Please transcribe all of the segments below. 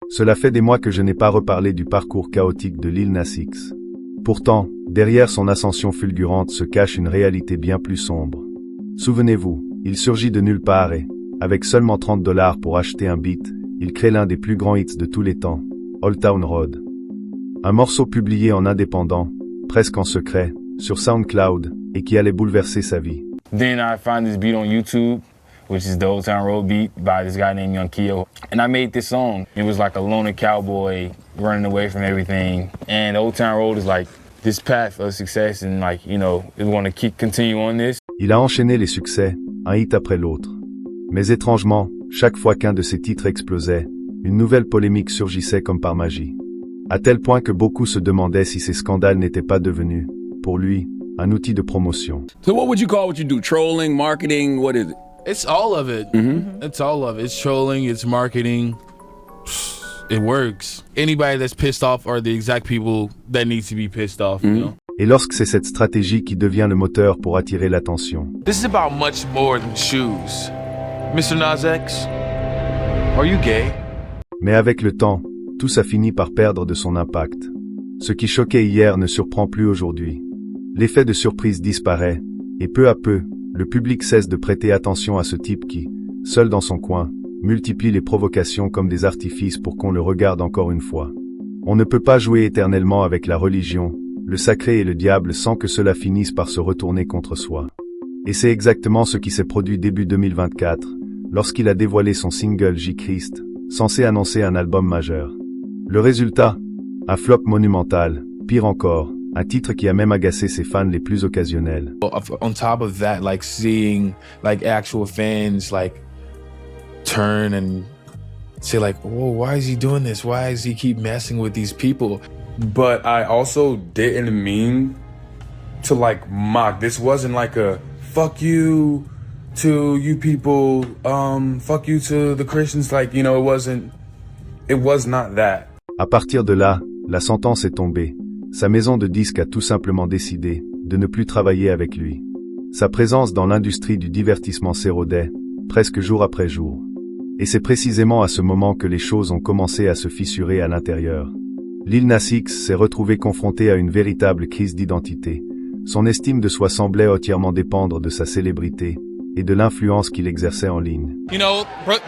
Cela fait des mois que je n'ai pas reparlé du parcours chaotique de Lil Nas X. Pourtant, derrière son ascension fulgurante se cache une réalité bien plus sombre. Souvenez-vous, il surgit de nulle part et, avec seulement $30 pour acheter un beat, il crée l'un des plus grands hits de tous les temps, Old Town Road. Un morceau publié en indépendant, presque en secret, sur SoundCloud, et qui allait bouleverser sa vie. Then I found this beat on YouTube, which is the Old Town Road beat by this guy named Young Keo. And I made this song. It was like a loner cowboy running away from everything. And Old Town Road is like this path of success and like, you know, we want to continue on this. Il a enchaîné les succès, un hit après l'autre. Mais étrangement, chaque fois qu'un de ses titres explosait, une nouvelle polémique surgissait comme par magie. À tel point que beaucoup se demandaient si ces scandales n'étaient pas devenus, pour lui, un outil de promotion. So what would you call what you do? Trolling, marketing, what is it? It's all of it. It's all of it. It's trolling, it's marketing. It works. Anybody that's pissed off are the exact people that need to be pissed off, you know? Et lorsque c'est cette stratégie qui devient le moteur pour attirer l'attention. This is about much more than shoes. Mr. Nas X, are you gay? Mais avec le temps, tout ça finit par perdre de son impact. Ce qui choquait hier ne surprend plus aujourd'hui. L'effet de surprise disparaît, et peu à peu, le public cesse de prêter attention à ce type qui, seul dans son coin, multiplie les provocations comme des artifices pour qu'on le regarde encore une fois. On ne peut pas jouer éternellement avec la religion, le sacré et le diable sans que cela finisse par se retourner contre soi. Et c'est exactement ce qui s'est produit début 2024, lorsqu'il a dévoilé son single J-Christ, censé annoncer un album majeur. Le résultat? Un flop monumental, pire encore, un titre qui a même agacé ses fans les plus occasionnels. On top of that, like seeing like actual fans like turn and say like, "Oh, why is he doing this? Why does he keep messing with these people?" But I also didn't mean to like mock. This wasn't like a fuck you to you people, fuck you to the Christians. Like, you know, it was not that. À partir de là, la sentence est tombée. Sa maison de disques a tout simplement décidé de ne plus travailler avec lui. Sa présence dans l'industrie du divertissement s'érodait, presque jour après jour. Et c'est précisément à ce moment que les choses ont commencé à se fissurer à l'intérieur. Lil Nas X s'est retrouvé confronté à une véritable crise d'identité. Son estime de soi semblait entièrement dépendre de sa célébrité et de l'influence qu'il exerçait en ligne. You know,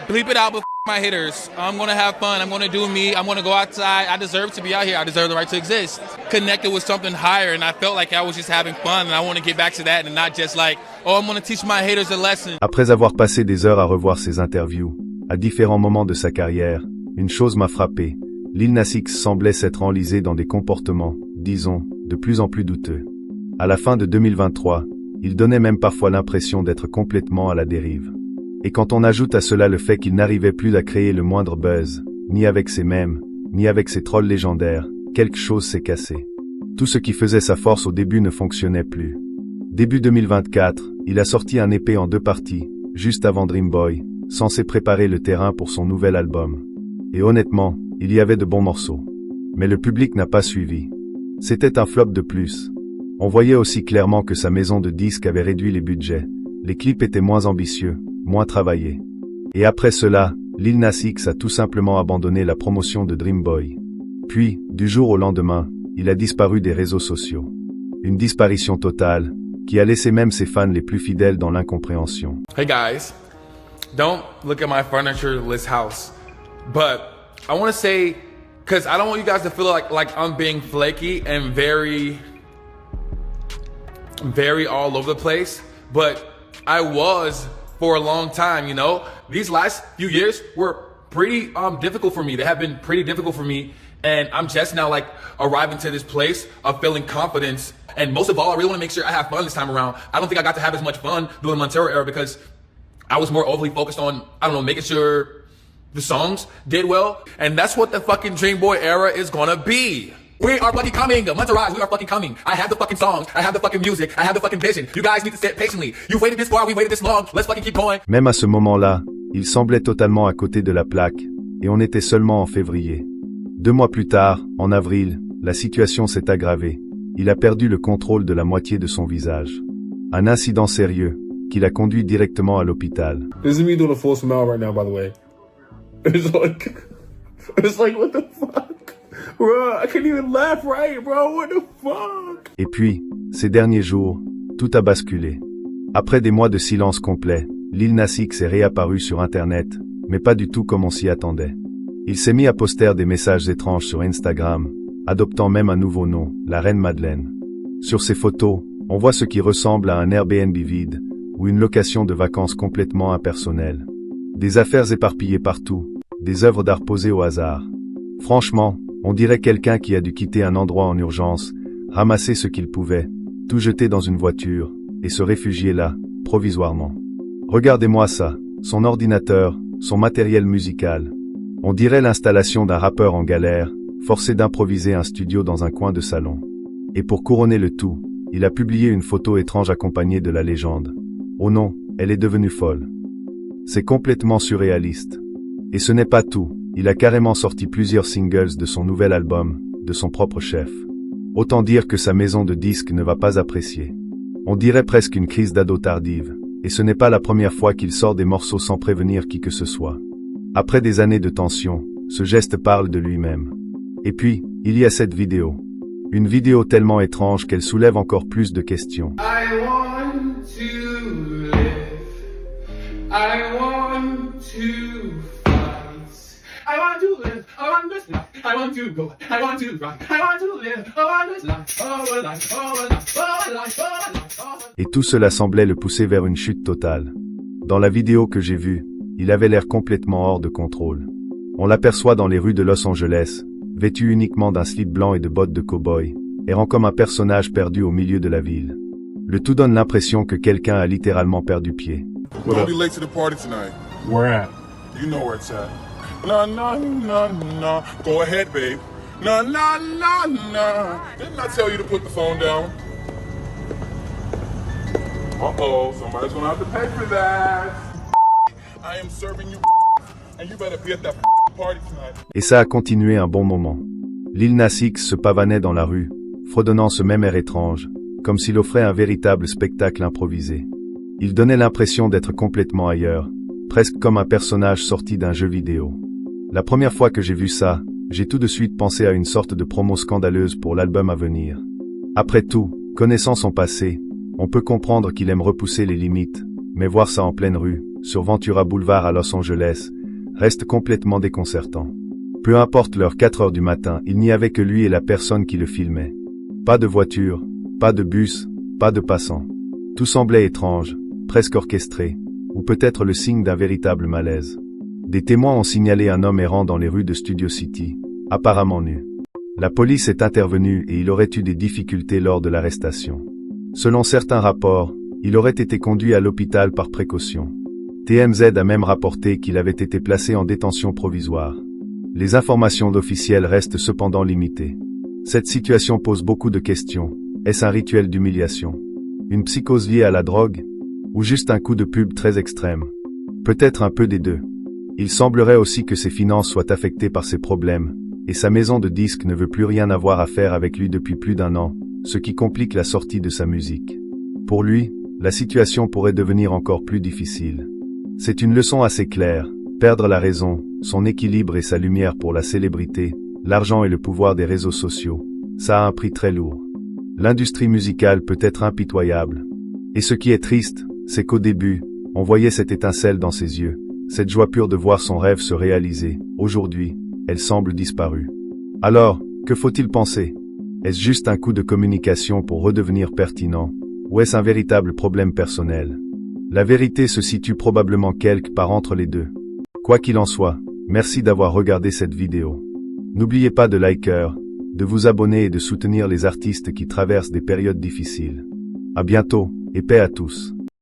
bleep it out with my haters. I'm gonna have fun. I'm gonna do me. I'm gonna go outside. I deserve to be out here. I deserve the right to exist. Connected with something higher, and I felt like I was just having fun, and I want to get back to that, and not just like, oh, I'm gonna teach my haters a lesson. Après avoir passé des heures à revoir ses interviews, à différents moments de sa carrière, une chose m'a frappé. Lil Nas X semblait s'être enlisé dans des comportements, disons, de plus en plus douteux. À la fin de 2023, il donnait même parfois l'impression d'être complètement à la dérive. Et quand on ajoute à cela le fait qu'il n'arrivait plus à créer le moindre buzz, ni avec ses mèmes, ni avec ses trolls légendaires, quelque chose s'est cassé. Tout ce qui faisait sa force au début ne fonctionnait plus. Début 2024, il a sorti un EP en 2 parties, juste avant Dream Boy, censé préparer le terrain pour son nouvel album. Et honnêtement, il y avait de bons morceaux. Mais le public n'a pas suivi. C'était un flop de plus. On voyait aussi clairement que sa maison de disques avait réduit les budgets. Les clips étaient moins ambitieux, moins travaillés. Et après cela, Lil Nas X a tout simplement abandonné la promotion de Dream Boy. Puis, du jour au lendemain, il a disparu des réseaux sociaux. Une disparition totale, qui a laissé même ses fans les plus fidèles dans l'incompréhension. Hey guys, don't look at my furniture-less house, but I want to say, because I don't want you guys to feel like I'm being flaky and very all over the place, but I was for a long time, you know. These last few years were pretty difficult for me. They have been pretty difficult for me, and I'm just now like arriving to this place of feeling confidence. And most of all, I really want to make sure I have fun this time around. I don't think I got to have as much fun doing the Montero era because I was more overly focused on, I don't know, making sure the songs did well. And that's what the fucking Dream Boy era is gonna be. We are fucking coming. Monterey, we are fucking coming. I have the fucking songs. I have the fucking music. I have the fucking vision. You guys need to sit patiently. You've waited this far. We waited this long. Let's fucking keep going. Même à ce moment-là, il semblait totalement à côté de la plaque, et on était seulement en février. 2 mois plus tard, en avril, la situation s'est aggravée. Il a perdu le contrôle de la moitié de son visage. Un incident sérieux, qui l'a conduit directement à l'hôpital. This is me doing a full smile right now, by the way. It's like, It's like, what the fuck? Bro, I can't even laugh right, bro. What the fuck? Et puis, ces derniers jours, tout a basculé. Après des mois de silence complet, Lil Nas X est réapparu sur Internet, mais pas du tout comme on s'y attendait. Il s'est mis à poster des messages étranges sur Instagram, adoptant même un nouveau nom, la Reine Madeleine. Sur ces photos, on voit ce qui ressemble à un Airbnb vide, ou une location de vacances complètement impersonnelle. Des affaires éparpillées partout, des œuvres d'art posées au hasard. Franchement, on dirait quelqu'un qui a dû quitter un endroit en urgence, ramasser ce qu'il pouvait, tout jeter dans une voiture, et se réfugier là, provisoirement. Regardez-moi ça, son ordinateur, son matériel musical. On dirait l'installation d'un rappeur en galère, forcé d'improviser un studio dans un coin de salon. Et pour couronner le tout, il a publié une photo étrange accompagnée de la légende. Oh non, elle est devenue folle. C'est complètement surréaliste. Et ce n'est pas tout, il a carrément sorti plusieurs singles de son nouvel album, de son propre chef. Autant dire que sa maison de disques ne va pas apprécier. On dirait presque une crise d'ado tardive, et ce n'est pas la première fois qu'il sort des morceaux sans prévenir qui que ce soit. Après des années de tension, ce geste parle de lui-même. Et puis, il y a cette vidéo. Une vidéo tellement étrange qu'elle soulève encore plus de questions. I want to live. I want to fight. I want to live. I want this life. I want to go. I want to run. I want to live. I want this life. Oh, life. Oh, life. Oh, life. Oh, life. Oh. Et tout cela semblait le pousser vers une chute totale. Dans la vidéo que j'ai vue, il avait l'air complètement hors de contrôle. On l'aperçoit dans les rues de Los Angeles, vêtu uniquement d'un slip blanc et de bottes de cow-boy, errant comme un personnage perdu au milieu de la ville. Le tout donne l'impression que quelqu'un a littéralement perdu pied. Don't be late to the party tonight. Where at? You know where it's at. No. Go ahead, babe. No. Didn't I tell you to put the phone down? Uh-oh, somebody's gonna have to pay for that. I am serving you, and you better be at that party tonight. Et ça a continué un bon moment. Lil Nas X se pavanait dans la rue, fredonnant ce même air étrange, comme s'il offrait un véritable spectacle improvisé. Il donnait l'impression d'être complètement ailleurs, presque comme un personnage sorti d'un jeu vidéo. La première fois que j'ai vu ça, j'ai tout de suite pensé à une sorte de promo scandaleuse pour l'album à venir. Après tout, connaissant son passé, on peut comprendre qu'il aime repousser les limites, mais voir ça en pleine rue, sur Ventura Boulevard à Los Angeles, reste complètement déconcertant. Peu importe l'heure, 4 heures du matin, il n'y avait que lui et la personne qui le filmait. Pas de voiture, pas de bus, pas de passants. Tout semblait étrange, presque orchestré, ou peut-être le signe d'un véritable malaise. Des témoins ont signalé un homme errant dans les rues de Studio City, apparemment nu. La police est intervenue et il aurait eu des difficultés lors de l'arrestation. Selon certains rapports, il aurait été conduit à l'hôpital par précaution. TMZ a même rapporté qu'il avait été placé en détention provisoire. Les informations officielles restent cependant limitées. Cette situation pose beaucoup de questions. Est-ce un rituel d'humiliation? Une psychose liée à la drogue? Ou juste un coup de pub très extrême? Peut-être un peu des deux. Il semblerait aussi que ses finances soient affectées par ces problèmes, et sa maison de disques ne veut plus rien avoir à faire avec lui depuis plus d'1 an, ce qui complique la sortie de sa musique. Pour lui, la situation pourrait devenir encore plus difficile. C'est une leçon assez claire, perdre la raison, son équilibre et sa lumière pour la célébrité, l'argent et le pouvoir des réseaux sociaux, ça a un prix très lourd. L'industrie musicale peut être impitoyable. Et ce qui est triste, c'est qu'au début, on voyait cette étincelle dans ses yeux, cette joie pure de voir son rêve se réaliser. Aujourd'hui, elle semble disparue. Alors, que faut-il penser? Est-ce juste un coup de communication pour redevenir pertinent, ou est-ce un véritable problème personnel? La vérité se situe probablement quelque part entre les deux. Quoi qu'il en soit, merci d'avoir regardé cette vidéo. N'oubliez pas de liker, de vous abonner et de soutenir les artistes qui traversent des périodes difficiles. À bientôt, et paix à tous.